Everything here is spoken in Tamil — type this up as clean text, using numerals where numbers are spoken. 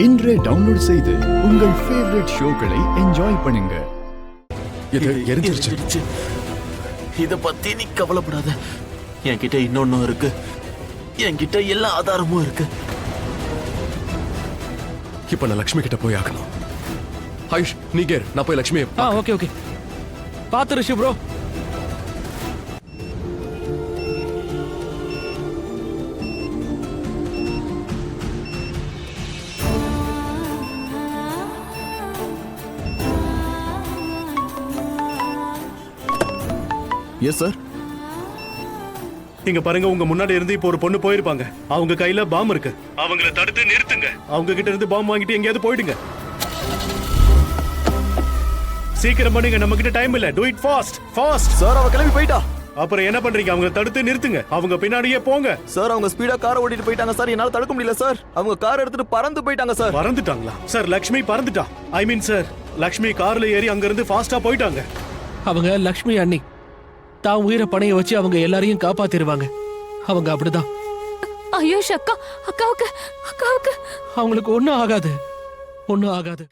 இன்றே டவுன்லோட் செய்து உங்கள் ஃபேவரட் ஷோக்களை என்ஜாய் பண்ணுங்க. இது எரிஞ்சிருச்சு. இத பத்தி நீ கவலைப்படாத. என்கிட்ட இன்னொன்னும் இருக்கு. என்கிட்ட எல்லா ஆதாரமும் இருக்கு. இப்ப நான் லட்சுமி கிட்ட போய் ஆகணும். ஆயுஷ் நீங்க இரு, நான் போய் லட்சுமியை ஓகே ஓகே பாத்து ரிஷி ப்ரோ. Yes sir. இங்க பாருங்க, உங்க முன்னாடி இருந்து இப்போ ஒரு பொண்ணு போயிருப்பாங்க. அவங்க கையில பாம் இருக்கு. அவங்கள தடுத்து நிறுத்துங்க. அவங்க கிட்ட இருந்து பாம் வாங்கிட்டு எங்கேயாவது போயிடுங்க. சீக்கிரம் பண்ணுங்க, நம்ம கிட்ட டைம் இல்ல. To it fast fast. Sir அவ கிளம்பி போயிட்டா. அப்புறம் என்ன பண்றீங்க? அவங்க தடுத்து நிறுத்துங்க. அவங்க பின்னாடியே போங்க. சார் அவங்க ஸ்பீடா காரை ஓட்டிட்டு போயிட்டாங்க சார். என்னால தடுக்க முடியல சார். அவங்க கார் எடுத்துட்டு பறந்து போயிட்டாங்க சார். பறந்துட்டாங்களா சார்? லக்ஷ்மி பறந்துட்டா. ஐ மீன் சார், லக்ஷ்மி கார்ல ஏறி அங்க இருந்து ஃபாஸ்டா போயிட்டாங்க. அவங்க லக்ஷ்மி அண்ணி தான் உயிரை பணைய வச்சு அவங்க எல்லாரையும் காப்பாத்திருவாங்க. அவங்க அப்படிதான். ஐயோ அக்கா, அக்காவுக்கு அவங்களுக்கு ஒண்ணும் ஆகாது.